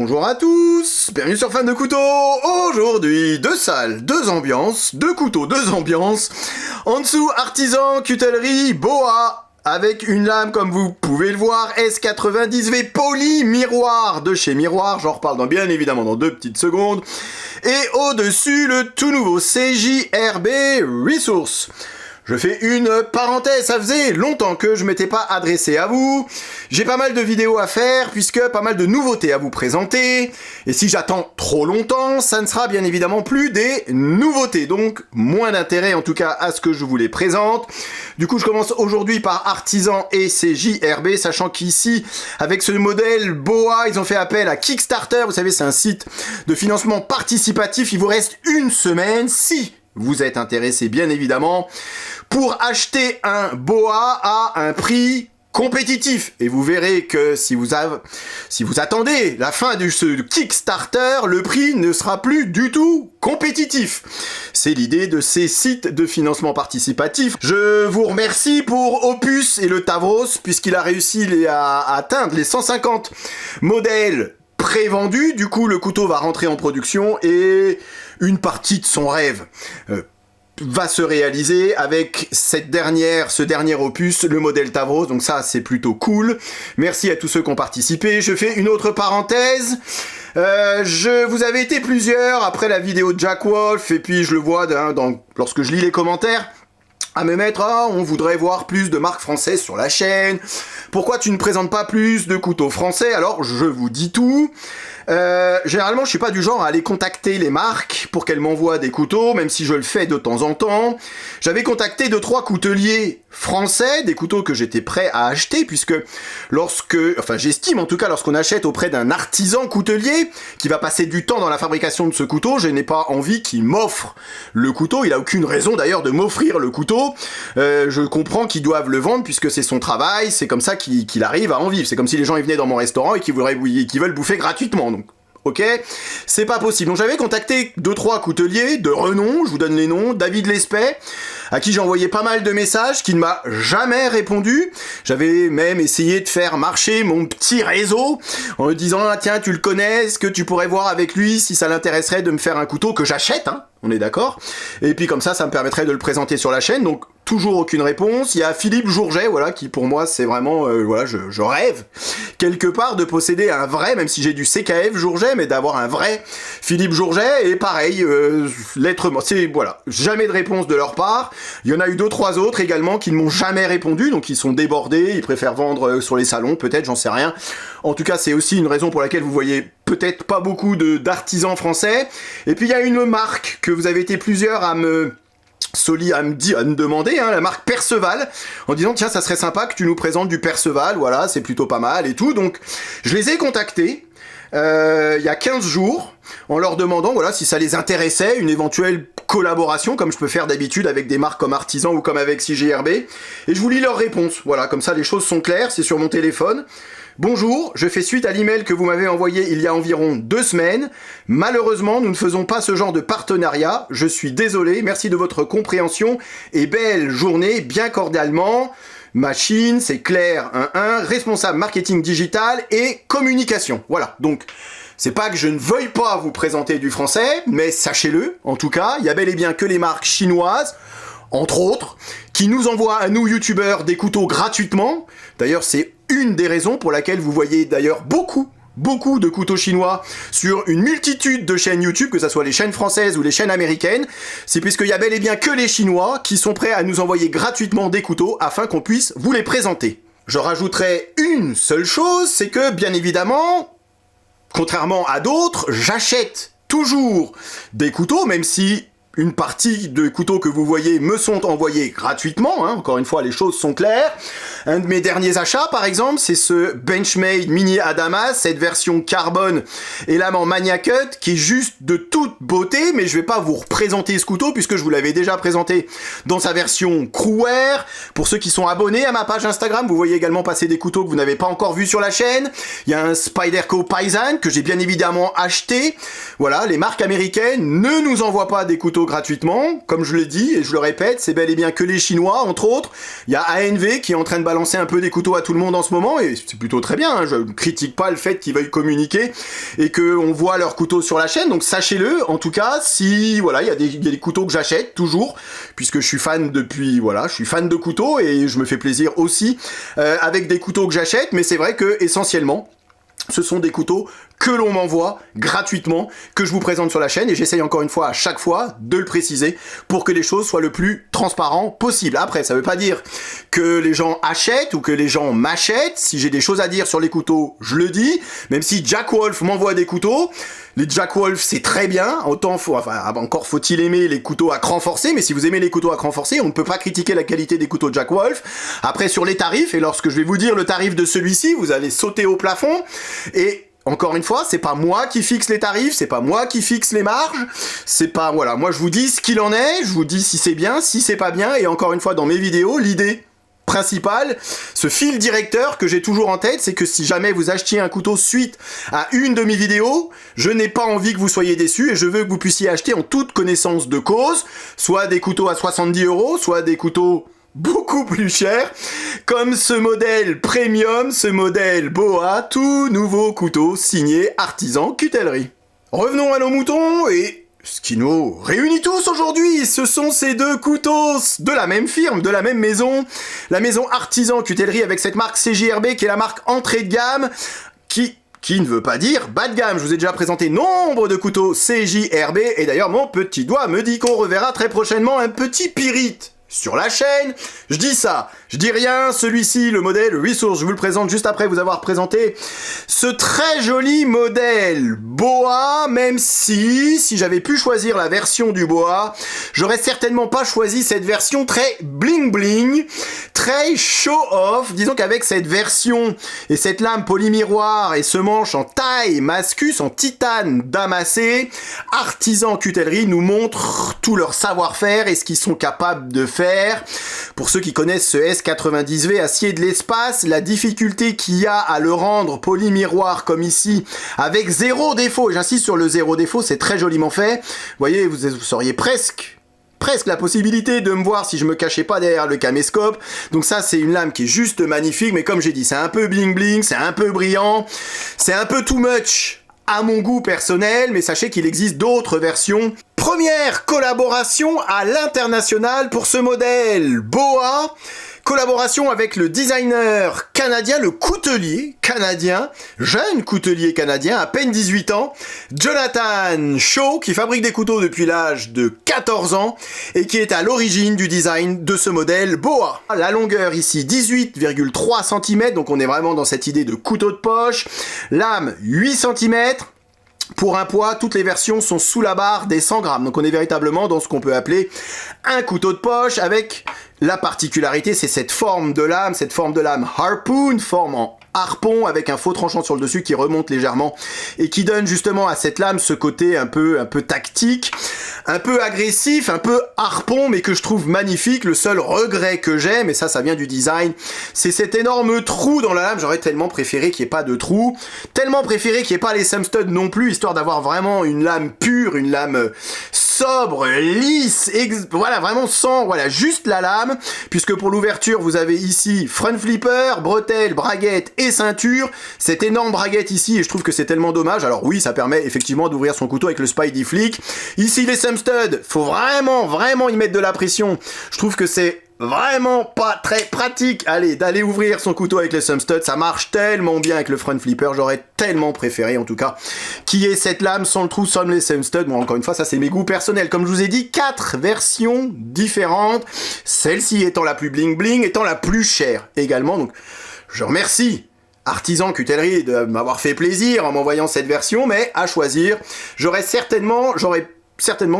Bonjour à tous, bienvenue sur Fan de Couteaux. Aujourd'hui, 2 salles, 2 ambiances, 2 couteaux, 2 ambiances. En dessous, artisan, cutellerie, boa, avec une lame comme vous pouvez le voir, S90V Poly Miroir de chez Miroir, j'en reparle bien évidemment dans 2 petites secondes. Et au-dessus, le tout nouveau CJRB Resource. Je fais une parenthèse, ça faisait longtemps que je m'étais pas adressé à vous. J'ai pas mal de vidéos à faire, puisque pas mal de nouveautés à vous présenter. Et si j'attends trop longtemps, ça ne sera bien évidemment plus des nouveautés. Donc, moins d'intérêt en tout cas à ce que je vous les présente. Du coup, je commence aujourd'hui par Artisan et CJRB, sachant qu'ici, avec ce modèle BOA, ils ont fait appel à Kickstarter. Vous savez, c'est un site de financement participatif. Il vous reste une semaine, si vous êtes intéressé bien évidemment, pour acheter un BOA à un prix compétitif. Et vous verrez que si vous attendez la fin de ce Kickstarter, le prix ne sera plus du tout compétitif. C'est l'idée de ces sites de financement participatif. Je vous remercie pour Opus et le Tavros, puisqu'il a réussi à atteindre les 150 modèles prévendus. Du coup, le couteau va rentrer en production et une partie de son rêve va se réaliser avec ce dernier opus, le modèle Tavros. Donc ça, c'est plutôt cool. Merci à tous ceux qui ont participé. Je fais une autre parenthèse. Vous avez été plusieurs après la vidéo de Jack Wolf, et puis je le vois lorsque je lis les commentaires, à me mettre « on voudrait voir plus de marques françaises sur la chaîne. Pourquoi tu ne présentes pas plus de couteaux français ?» Alors, je vous dis tout. Généralement, je suis pas du genre à aller contacter les marques pour qu'elles m'envoient des couteaux, même si je le fais de temps en temps. J'avais contacté 2-3 couteliers français, des couteaux que j'étais prêt à acheter, puisque j'estime en tout cas, lorsqu'on achète auprès d'un artisan coutelier qui va passer du temps dans la fabrication de ce couteau, je n'ai pas envie qu'il m'offre le couteau. Il a aucune raison d'ailleurs de m'offrir le couteau. Je comprends qu'ils doivent le vendre puisque c'est son travail, c'est comme ça qu'il arrive à en vivre. C'est comme si les gens ils venaient dans mon restaurant et qu'ils veulent bouffer gratuitement. Donc, ok, c'est pas possible. Donc j'avais contacté 2-3 couteliers de renom, je vous donne les noms, David Lespet, à qui j'ai envoyé pas mal de messages, qui ne m'a jamais répondu. J'avais même essayé de faire marcher mon petit réseau, en me disant, ah, tiens, tu le connais, est-ce que tu pourrais voir avec lui si ça l'intéresserait de me faire un couteau que j'achète, hein, on est d'accord. Et puis comme ça me permettrait de le présenter sur la chaîne. Donc toujours aucune réponse. Il y a Philippe Jourget, voilà, qui pour moi c'est vraiment, je rêve quelque part de posséder un vrai, même si j'ai du CKF Jourget, mais d'avoir un vrai Philippe Jourget. Et pareil, jamais de réponse de leur part. Il y en a eu 2-3 autres également qui ne m'ont jamais répondu, donc ils sont débordés, ils préfèrent vendre sur les salons, peut-être, j'en sais rien. En tout cas, c'est aussi une raison pour laquelle vous voyez peut-être pas beaucoup d'artisans français. Et puis il y a une marque que vous avez été plusieurs à me demander, hein, la marque Perceval, en disant tiens, ça serait sympa que tu nous présentes du Perceval, voilà, c'est plutôt pas mal et tout. Donc je les ai contactés il y a 15 jours en leur demandant voilà si ça les intéressait, une éventuelle collaboration comme je peux faire d'habitude avec des marques comme Artisan ou comme avec CJRB. Et je vous lis leur réponse, voilà, comme ça les choses sont claires, c'est sur mon téléphone. Bonjour, je fais suite à l'email que vous m'avez envoyé il y a environ 2 semaines. Malheureusement, nous ne faisons pas ce genre de partenariat. Je suis désolé, merci de votre compréhension et belle journée, bien cordialement. Machine, c'est Claire 11, responsable marketing digital et communication. Voilà, donc c'est pas que je ne veuille pas vous présenter du français, mais sachez-le, en tout cas, il y a bel et bien que les marques chinoises, entre autres, qui nous envoient à nous youtubeurs des couteaux gratuitement. D'ailleurs, c'est une des raisons pour laquelle vous voyez d'ailleurs beaucoup de couteaux chinois sur une multitude de chaînes YouTube, que ce soit les chaînes françaises ou les chaînes américaines. C'est puisqu'il y a bel et bien que les Chinois qui sont prêts à nous envoyer gratuitement des couteaux afin qu'on puisse vous les présenter. Je rajouterai une seule chose, c'est que bien évidemment, contrairement à d'autres, j'achète toujours des couteaux, même si une partie de couteaux que vous voyez me sont envoyés gratuitement, hein. Encore une fois, les choses sont claires. Un de mes derniers achats, par exemple, c'est ce Benchmade Mini Adamas, cette version carbone et lame en Mania Cut, qui est juste de toute beauté, mais je vais pas vous représenter ce couteau, puisque je vous l'avais déjà présenté dans sa version Crewwear. Pour ceux qui sont abonnés à ma page Instagram, vous voyez également passer des couteaux que vous n'avez pas encore vus sur la chaîne. Il y a un Spyderco Paisan, que j'ai bien évidemment acheté. Voilà, les marques américaines ne nous envoient pas des couteaux gratuitement. Comme je l'ai dit et je le répète, c'est bel et bien que les Chinois, entre autres. Il y a ANV qui est en train de balancer un peu des couteaux à tout le monde en ce moment, et c'est plutôt très bien, hein. Je ne critique pas le fait qu'ils veuillent communiquer et qu'on voit leurs couteaux sur la chaîne, donc sachez-le, en tout cas, si, voilà, il y a des couteaux que j'achète, toujours, puisque je suis fan depuis, voilà, je suis fan de couteaux, et je me fais plaisir aussi avec des couteaux que j'achète, mais c'est vrai que, essentiellement, ce sont des couteaux que l'on m'envoie gratuitement, que je vous présente sur la chaîne, et j'essaye encore une fois à chaque fois de le préciser pour que les choses soient le plus transparent possible. Après, ça veut pas dire que les gens achètent ou que les gens m'achètent. Si j'ai des choses à dire sur les couteaux, je le dis. Même si Jack Wolf m'envoie des couteaux, les Jack Wolf c'est très bien, encore faut-il aimer les couteaux à cran forcé, mais si vous aimez les couteaux à cran forcé, on ne peut pas critiquer la qualité des couteaux Jack Wolf. Après, sur les tarifs, et lorsque je vais vous dire le tarif de celui-ci, vous allez sauter au plafond, et encore une fois, c'est pas moi qui fixe les tarifs, c'est pas moi qui fixe les marges, c'est pas, voilà, moi je vous dis ce qu'il en est, je vous dis si c'est bien, si c'est pas bien, et encore une fois dans mes vidéos, l'idée principale, ce fil directeur que j'ai toujours en tête, c'est que si jamais vous achetiez un couteau suite à une de mes vidéos, je n'ai pas envie que vous soyez déçus, et je veux que vous puissiez acheter en toute connaissance de cause, soit des couteaux à 70 €, soit des couteaux beaucoup plus cher, comme ce modèle premium, ce modèle BOA, tout nouveau couteau signé Artisan Cutellerie. Revenons à nos moutons, et ce qui nous réunit tous aujourd'hui, ce sont ces deux couteaux de la même firme, de la même maison, la maison Artisan Cutellerie avec cette marque CJRB qui est la marque entrée de gamme, qui ne veut pas dire bas de gamme. Je vous ai déjà présenté nombre de couteaux CJRB, et d'ailleurs mon petit doigt me dit qu'on reverra très prochainement un petit Pyrite sur la chaîne. Je dis ça, je dis rien. Celui-ci, le modèle Resource, je vous le présente juste après vous avoir présenté ce très joli modèle BOA, même si j'avais pu choisir la version du BOA, j'aurais certainement pas choisi cette version très bling bling, très show off. Disons qu'avec cette version et cette lame polymiroir et ce manche en taille Mascus en titane damassé, Artisan Cutellerie nous montre tout leur savoir-faire et ce qu'ils sont capables de faire. Pour ceux qui connaissent ce S90V acier de l'espace, la difficulté qu'il y a à le rendre polymiroir comme ici, avec zéro défaut, et j'insiste sur le zéro défaut, c'est très joliment fait. Vous voyez, vous auriez presque la possibilité de me voir si je me cachais pas derrière le caméscope. Donc ça, c'est une lame qui est juste magnifique, mais comme j'ai dit, c'est un peu bling bling, c'est un peu brillant, c'est un peu too much à mon goût personnel, mais sachez qu'il existe d'autres versions. Première collaboration à l'international pour ce modèle BOA, collaboration avec le designer canadien, le coutelier canadien, jeune coutelier canadien, à peine 18 ans, Jonathan Shaw, qui fabrique des couteaux depuis l'âge de 14 ans et qui est à l'origine du design de ce modèle BOA. La longueur ici 18,3 cm, donc on est vraiment dans cette idée de couteau de poche, lame 8 cm, pour un poids, toutes les versions sont sous la barre des 100 grammes. Donc on est véritablement dans ce qu'on peut appeler un couteau de poche, avec la particularité, c'est cette forme de lame harpoon, forme en harpon avec un faux tranchant sur le dessus qui remonte légèrement et qui donne justement à cette lame ce côté un peu tactique, un peu agressif, un peu harpon, mais que je trouve magnifique. Le seul regret que j'ai, mais ça vient du design, c'est cet énorme trou dans la lame. J'aurais tellement préféré qu'il n'y ait pas de trou, tellement préféré qu'il n'y ait pas les thumb studs non plus, histoire d'avoir vraiment une lame pure, une lame sobre, lisse, voilà, vraiment sans, voilà, juste la lame, puisque pour l'ouverture, vous avez ici front flipper, bretelle, braguette et ceinture, cette énorme braguette ici, et je trouve que c'est tellement dommage. Alors oui, ça permet effectivement d'ouvrir son couteau avec le Spidey Flick. Ici, les thumb studs, faut vraiment y mettre de la pression. Je trouve que c'est vraiment pas très pratique, d'aller ouvrir son couteau avec les thumb studs. Ça marche tellement bien avec le front flipper, j'aurais tellement préféré en tout cas qu'il y ait cette lame sans le trou, sans les thumb studs. Bon, encore une fois, ça c'est mes goûts personnels. Comme je vous ai dit, 4 versions différentes, celle-ci étant la plus bling bling, étant la plus chère également. Donc je remercie Artisan Cutellerie de m'avoir fait plaisir en m'envoyant cette version, mais à choisir, j'aurais certainement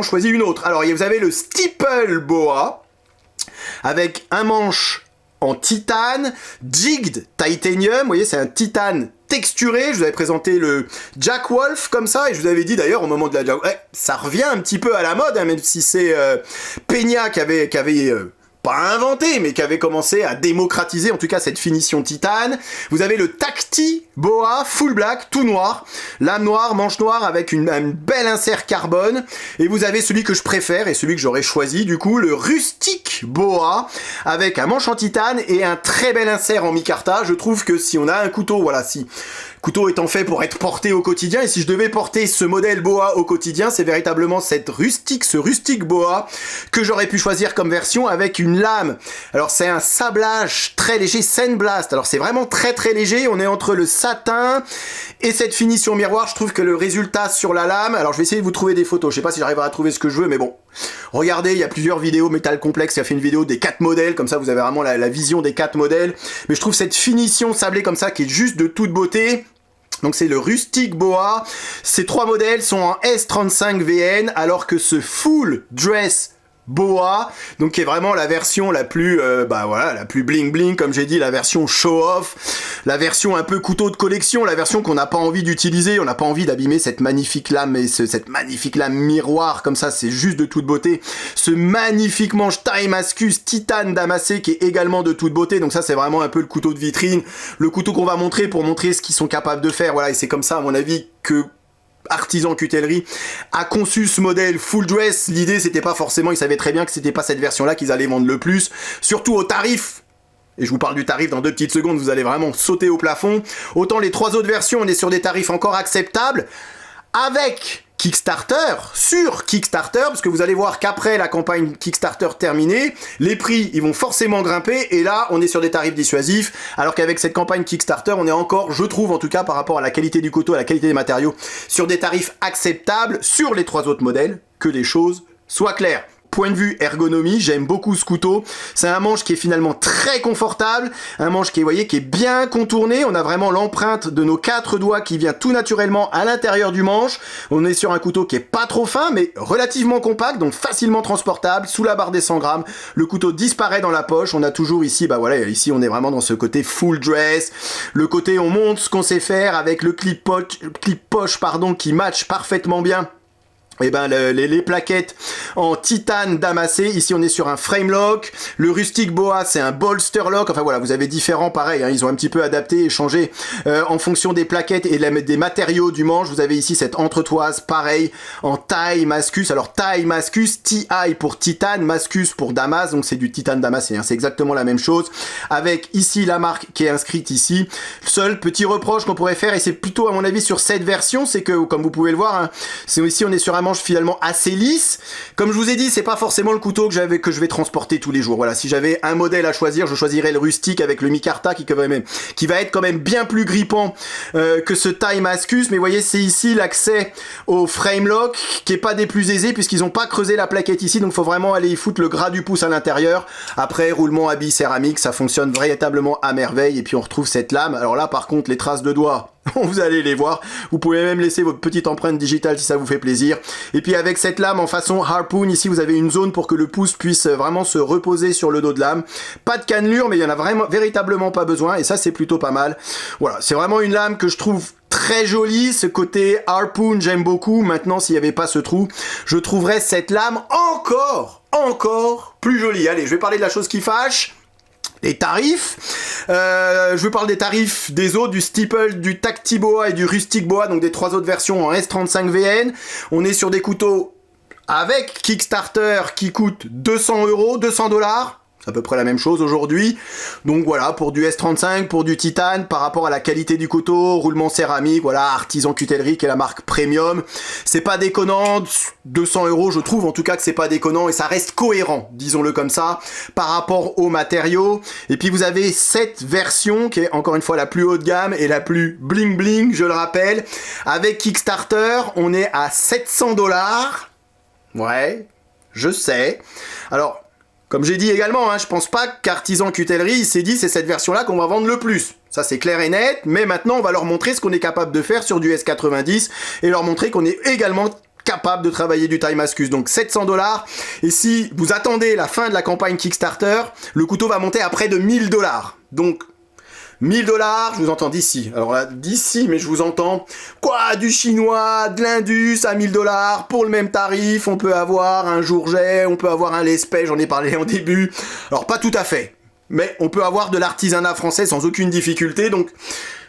choisi une autre. Alors vous avez le Steeple BOA, avec un manche en titane, jigged titanium, vous voyez, c'est un titane texturé. Je vous avais présenté le Jack Wolf comme ça, et je vous avais dit d'ailleurs au moment de la Jack Wolf, ça revient un petit peu à la mode, hein, même si c'est Peña qui avait pas inventé, mais qui avait commencé à démocratiser en tout cas cette finition titane. Vous avez le Tacti Boa Full Black, tout noir, lame noire, manche noire avec un bel insert carbone. Et vous avez celui que je préfère et celui que j'aurais choisi du coup, le Rustic Boa, avec un manche en titane et un très bel insert en micarta. Je trouve que si on a un couteau, voilà, si couteau étant fait pour être porté au quotidien, et si je devais porter ce modèle boa au quotidien, c'est véritablement ce rustic boa que j'aurais pu choisir comme version avec une lame. Alors c'est un sablage très léger, Sandblast. Alors c'est vraiment très très léger, on est entre le satin et cette finition miroir. Je trouve que le résultat sur la lame, alors je vais essayer de vous trouver des photos, je sais pas si j'arriverai à trouver ce que je veux, mais bon. Regardez, il y a plusieurs vidéos, Metal Complex qui a fait une vidéo des 4 modèles, comme ça vous avez vraiment la vision des 4 modèles. Mais je trouve cette finition sablée comme ça qui est juste de toute beauté. Donc c'est le Rustic Boa. Ces 3 modèles sont en S35VN, alors que ce Full Dress Boa, donc qui est vraiment la version la plus, la plus bling bling, comme j'ai dit, la version show off, la version un peu couteau de collection, la version qu'on n'a pas envie d'utiliser, on n'a pas envie d'abîmer cette magnifique lame et cette magnifique lame miroir, comme ça c'est juste de toute beauté. Ce magnifique manche Taimascus titane damassé qui est également de toute beauté, donc ça c'est vraiment un peu le couteau de vitrine, le couteau qu'on va montrer pour montrer ce qu'ils sont capables de faire, voilà, et c'est comme ça à mon avis que Artisan Cutellerie a conçu ce modèle full dress. L'idée c'était pas forcément, ils savaient très bien que c'était pas cette version là qu'ils allaient vendre le plus, surtout au tarif. Et je vous parle du tarif dans 2 petites secondes, vous allez vraiment sauter au plafond. Autant les 3 autres versions, on est sur des tarifs encore acceptables. Avec Kickstarter, sur Kickstarter, parce que vous allez voir qu'après la campagne Kickstarter terminée, les prix ils vont forcément grimper, et là on est sur des tarifs dissuasifs, alors qu'avec cette campagne Kickstarter on est encore, je trouve en tout cas par rapport à la qualité du couteau, à la qualité des matériaux, sur des tarifs acceptables sur les 3 autres modèles, que les choses soient claires. Point de vue ergonomie, j'aime beaucoup ce couteau. C'est un manche qui est finalement très confortable, un manche qui est, vous voyez, qui est bien contourné. On a vraiment l'empreinte de nos 4 doigts qui vient tout naturellement à l'intérieur du manche. On est sur un couteau qui est pas trop fin, mais relativement compact, donc facilement transportable, sous la barre des 100 grammes. Le couteau disparaît dans la poche. On a toujours ici, ici on est vraiment dans ce côté full dress. Le côté on montre ce qu'on sait faire avec le clip poche, qui match parfaitement bien. Et les plaquettes en titane damassé. Ici on est sur un frame lock. Le Rustic Boa c'est un bolster lock. Enfin voilà, vous avez différents pareils, hein, ils ont un petit peu adapté et changé en fonction des plaquettes et des matériaux du manche. Vous avez ici cette entretoise pareil en Taimascus. Alors Taimascus, TI pour titane, mascus pour damas, donc c'est du titane damassé, hein, c'est exactement la même chose. Avec ici la marque qui est inscrite ici. Seul petit reproche qu'on pourrait faire, et c'est plutôt à mon avis sur cette version, c'est que comme vous pouvez le voir, hein, c'est ici on est sur un manche finalement assez lisse. Comme je vous ai dit, c'est pas forcément le couteau que je vais transporter tous les jours. Voilà, si j'avais un modèle à choisir, je choisirais le Rustic avec le micarta qui va être quand même bien plus grippant que ce Taimascus. Mais vous voyez, c'est ici l'accès au frame lock qui est pas des plus aisés puisqu'ils ont pas creusé la plaquette ici, donc faut vraiment aller y foutre le gras du pouce à l'intérieur. Après, roulement habit céramique, ça fonctionne véritablement à merveille. Et puis on retrouve cette lame. Alors là, par contre, les traces de doigts, vous allez les voir. Vous pouvez même laisser votre petite empreinte digitale si ça vous fait plaisir. Et puis avec cette lame en façon harpoon, ici vous avez une zone pour que le pouce puisse vraiment se reposer sur le dos de lame. Pas de cannelure, mais il y en a vraiment véritablement pas besoin, et ça c'est plutôt pas mal. Voilà, c'est vraiment une lame que je trouve très jolie. Ce côté harpoon, j'aime beaucoup. Maintenant, s'il n'y avait pas ce trou, je trouverais cette lame encore plus jolie. Allez, je vais parler de la chose qui fâche. Les tarifs, je vous parle des tarifs des autres, du Steeple, du Tacti Boa et du Rustic Boa, donc des 3 autres versions en S35VN. On est sur des couteaux avec Kickstarter qui coûtent 200 €, 200 $. C'est à peu près la même chose aujourd'hui. Donc voilà, pour du S35, pour du titane, par rapport à la qualité du couteau, roulement céramique, voilà, Artisan Cutellerie qui est la marque premium. C'est pas déconnant, 200 €, je trouve en tout cas que c'est pas déconnant et ça reste cohérent, disons-le comme ça, par rapport aux matériaux. Et puis vous avez cette version qui est encore une fois la plus haut de gamme et la plus bling bling, je le rappelle. Avec Kickstarter, on est à 700 $. Ouais, je sais. Alors, comme j'ai dit également, hein, je pense pas qu'Artisan Cutellerie il s'est dit c'est cette version-là qu'on va vendre le plus. Ça c'est clair et net, mais maintenant on va leur montrer ce qu'on est capable de faire sur du S90 et leur montrer qu'on est également capable de travailler du Taimascus. Donc 700 $. Et si vous attendez la fin de la campagne Kickstarter, le couteau va monter à près de 1000 $. Donc $1000, je vous entends d'ici. Alors là, d'ici, mais je vous entends. Quoi, du chinois, de l'Indus à $1000 pour le même tarif. On peut avoir un Jourget, on peut avoir un Lespet, j'en ai parlé en début. Alors pas tout à fait, mais on peut avoir de l'artisanat français sans aucune difficulté. Donc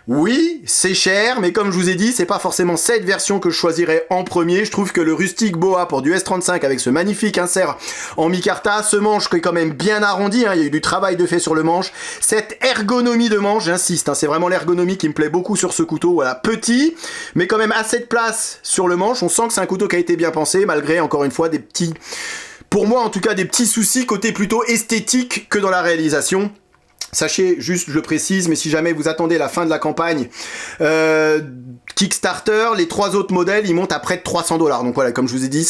oui, c'est cher, mais comme je vous ai dit, c'est pas forcément cette version que je choisirais en premier. Je trouve que le Rustic Boa pour du S35 avec ce magnifique insert en micarta, ce manche qui est quand même bien arrondi, hein, il y a eu du travail de fait sur le manche. Cette ergonomie de manche, j'insiste, hein, c'est vraiment l'ergonomie qui me plaît beaucoup sur ce couteau. Voilà, petit, mais quand même assez de place sur le manche. On sent que c'est un couteau qui a été bien pensé, malgré encore une fois des petits, pour moi en tout cas, des petits soucis côté plutôt esthétique que dans la réalisation. Sachez, juste je le précise, mais si jamais vous attendez la fin de la campagne Kickstarter, les 3 autres modèles, ils montent à près de $300. Donc voilà, comme je vous ai dit,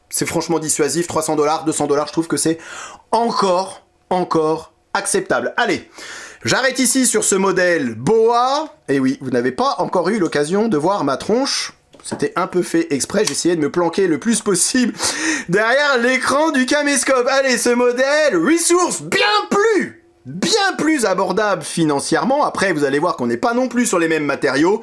c'est franchement dissuasif, $300, $200, je trouve que c'est encore acceptable. Allez, j'arrête ici sur ce modèle Boa. Et oui, vous n'avez pas encore eu l'occasion de voir ma tronche. C'était un peu fait exprès, j'essayais de me planquer le plus possible derrière l'écran du caméscope. Allez, ce modèle Resource, bien plus abordable financièrement. Après, vous allez voir qu'on n'est pas non plus sur les mêmes matériaux.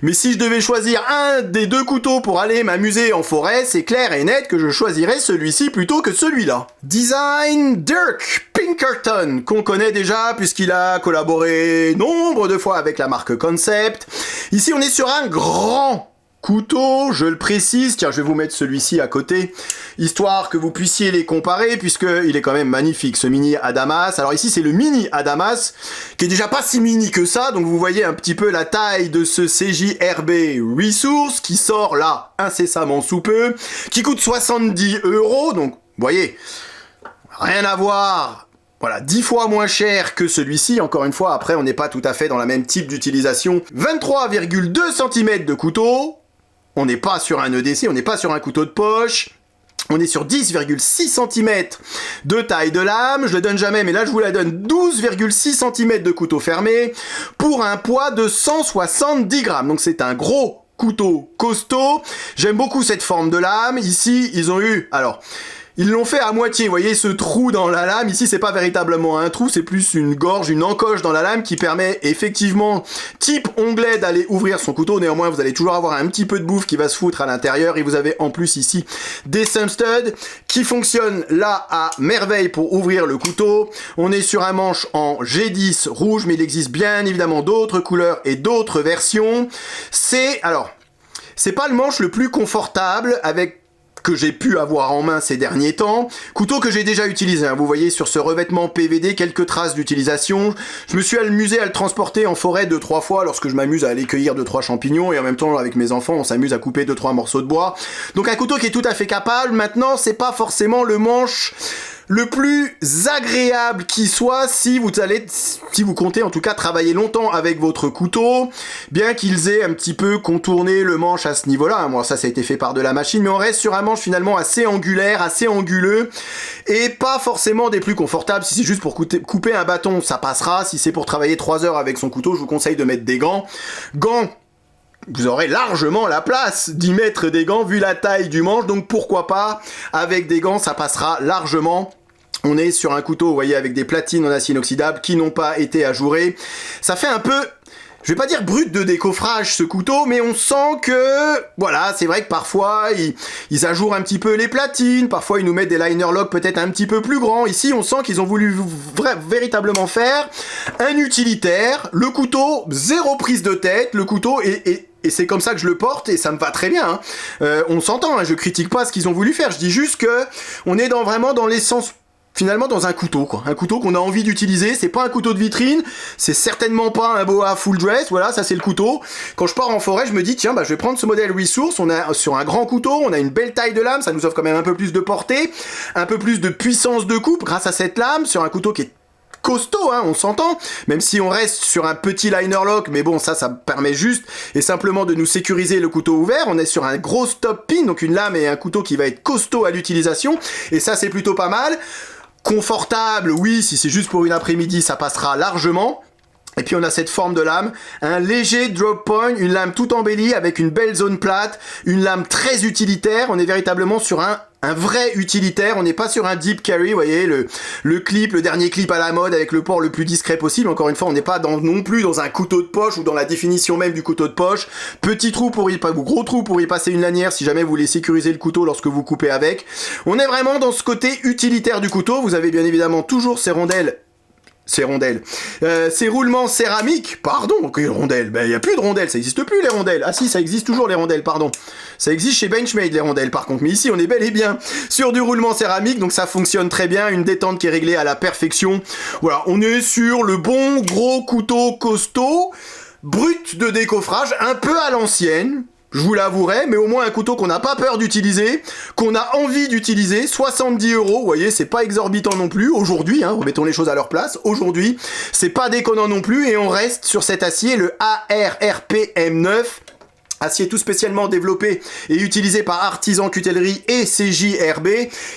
Mais si je devais choisir un des 2 couteaux pour aller m'amuser en forêt, c'est clair et net que je choisirais celui-ci plutôt que celui-là. Design Dirk Pinkerton, qu'on connaît déjà puisqu'il a collaboré nombre de fois avec la marque Concept. Ici, on est sur un grand couteau, je le précise, tiens je vais vous mettre celui-ci à côté, histoire que vous puissiez les comparer, puisqu'il est quand même magnifique ce mini Adamas. Alors ici c'est le mini Adamas, qui est déjà pas si mini que ça, donc vous voyez un petit peu la taille de ce CJRB Resource, qui sort là incessamment sous peu, qui coûte 70 €, donc vous voyez, rien à voir. Voilà, 10 fois moins cher que celui-ci, encore une fois, après on n'est pas tout à fait dans la même type d'utilisation. 23,2 cm de couteau, on n'est pas sur un EDC, on n'est pas sur un couteau de poche, on est sur 10,6 cm de taille de lame, je le donne jamais, mais là je vous la donne, 12,6 cm de couteau fermé, pour un poids de 170 grammes, donc c'est un gros couteau costaud. J'aime beaucoup cette forme de lame, ici ils ont eu, alors... ils l'ont fait à moitié, vous voyez ce trou dans la lame, ici c'est pas véritablement un trou, c'est plus une gorge, une encoche dans la lame qui permet effectivement, type onglet, d'aller ouvrir son couteau. Néanmoins vous allez toujours avoir un petit peu de bouffe qui va se foutre à l'intérieur, et vous avez en plus ici des thumb studs qui fonctionnent là à merveille pour ouvrir le couteau. On est sur un manche en G10 rouge, mais il existe bien évidemment d'autres couleurs et d'autres versions. C'est pas le manche le plus confortable que j'ai pu avoir en main ces derniers temps. Couteau que j'ai déjà utilisé, hein. Vous voyez sur ce revêtement PVD quelques traces d'utilisation. Je me suis amusé à le transporter en forêt 2-3 fois lorsque je m'amuse à aller cueillir 2-3 champignons, et en même temps avec mes enfants on s'amuse à couper 2-3 morceaux de bois. Donc un couteau qui est tout à fait capable. Maintenant c'est pas forcément le manche le plus agréable qui soit si vous comptez en tout cas travailler longtemps avec votre couteau, bien qu'ils aient un petit peu contourné le manche à ce niveau-là. Moi ça a été fait par de la machine, mais on reste sur un manche finalement assez angulaire, assez anguleux, et pas forcément des plus confortables. Si c'est juste pour couper un bâton, ça passera. Si c'est pour travailler 3 heures avec son couteau, je vous conseille de mettre des gants. Vous aurez largement la place d'y mettre des gants vu la taille du manche, donc pourquoi pas avec des gants, ça passera largement. On est sur un couteau, vous voyez, avec des platines en acier inoxydable qui n'ont pas été ajourées. Ça fait un peu, je vais pas dire brut de décoffrage ce couteau, mais on sent que, voilà, c'est vrai que parfois ils ajourent un petit peu les platines, parfois ils nous mettent des liner lock peut-être un petit peu plus grands. Ici on sent qu'ils ont voulu véritablement faire un utilitaire, le couteau, zéro prise de tête, le couteau et c'est comme ça que je le porte et ça me va très bien. Hein. On s'entend, hein, je critique pas ce qu'ils ont voulu faire, je dis juste que on est vraiment dans l'essence, finalement dans un couteau, quoi. Un couteau qu'on a envie d'utiliser, c'est pas un couteau de vitrine, c'est certainement pas un boa full dress, voilà, ça c'est le couteau. Quand je pars en forêt, je me dis, tiens, je vais prendre ce modèle Resource, on a sur un grand couteau, on a une belle taille de lame, ça nous offre quand même un peu plus de portée, un peu plus de puissance de coupe grâce à cette lame, sur un couteau qui est costaud, hein, on s'entend, même si on reste sur un petit liner lock, mais bon, ça permet juste et simplement de nous sécuriser le couteau ouvert. On est sur un gros stop pin, donc une lame et un couteau qui va être costaud à l'utilisation, et ça c'est plutôt pas mal. Confortable, oui, si c'est juste pour une après-midi, ça passera largement. Et puis on a cette forme de lame, un léger drop point, une lame tout embellie avec une belle zone plate, une lame très utilitaire. On est véritablement sur un un vrai utilitaire. On n'est pas sur un deep carry, vous voyez, le clip, le dernier clip à la mode avec le port le plus discret possible. Encore une fois, on n'est pas non plus dans un couteau de poche ou dans la définition même du couteau de poche. Petit trou pour y ou gros trou pour y passer une lanière si jamais vous voulez sécuriser le couteau lorsque vous coupez avec. On est vraiment dans ce côté utilitaire du couteau. Vous avez bien évidemment toujours ces roulements céramiques, pardon, quelle rondelle, ben il y a plus de rondelles, ça existe plus les rondelles, ah si ça existe toujours les rondelles, pardon, ça existe chez Benchmade les rondelles par contre, mais ici on est bel et bien sur du roulement céramique, donc ça fonctionne très bien, une détente qui est réglée à la perfection, voilà, on est sur le bon gros couteau costaud, brut de décoffrage, un peu à l'ancienne, je vous l'avouerai, mais au moins un couteau qu'on n'a pas peur d'utiliser, qu'on a envie d'utiliser, 70 €, vous voyez, c'est pas exorbitant non plus, aujourd'hui, hein, remettons les choses à leur place, aujourd'hui, c'est pas déconnant non plus, et on reste sur cet acier, le ARRP M9, acier tout spécialement développé et utilisé par Artisan Cutellerie et CJRB,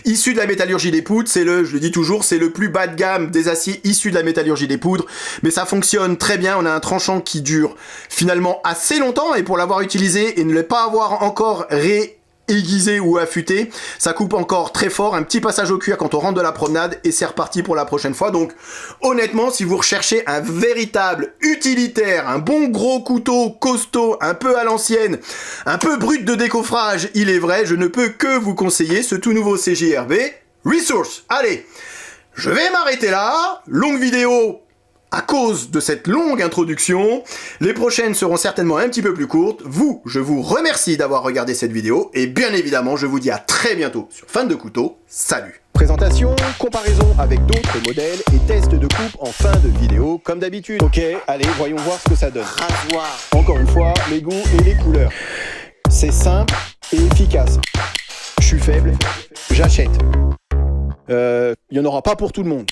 issu de la métallurgie des poudres, je le dis toujours, c'est le plus bas de gamme des aciers issus de la métallurgie des poudres, mais ça fonctionne très bien, on a un tranchant qui dure finalement assez longtemps, et pour l'avoir utilisé et ne le pas avoir encore aiguisé ou affûté, ça coupe encore très fort, un petit passage au cuir quand on rentre de la promenade et c'est reparti pour la prochaine fois. Donc honnêtement, si vous recherchez un véritable utilitaire, un bon gros couteau costaud, un peu à l'ancienne, un peu brut de décoffrage, il est vrai, je ne peux que vous conseiller ce tout nouveau CJRB Resource. Allez, je vais m'arrêter là, longue vidéo à cause de cette longue introduction. Les prochaines seront certainement un petit peu plus courtes. Je vous remercie d'avoir regardé cette vidéo et bien évidemment, je vous dis à très bientôt sur Fan de Couteau. Salut! Présentation, comparaison avec d'autres modèles et test de coupe en fin de vidéo comme d'habitude. Ok, allez, voyons voir ce que ça donne. Rasoir. Encore une fois, les goûts et les couleurs. C'est simple et efficace. Je suis faible, j'achète. Il n'y en aura pas pour tout le monde.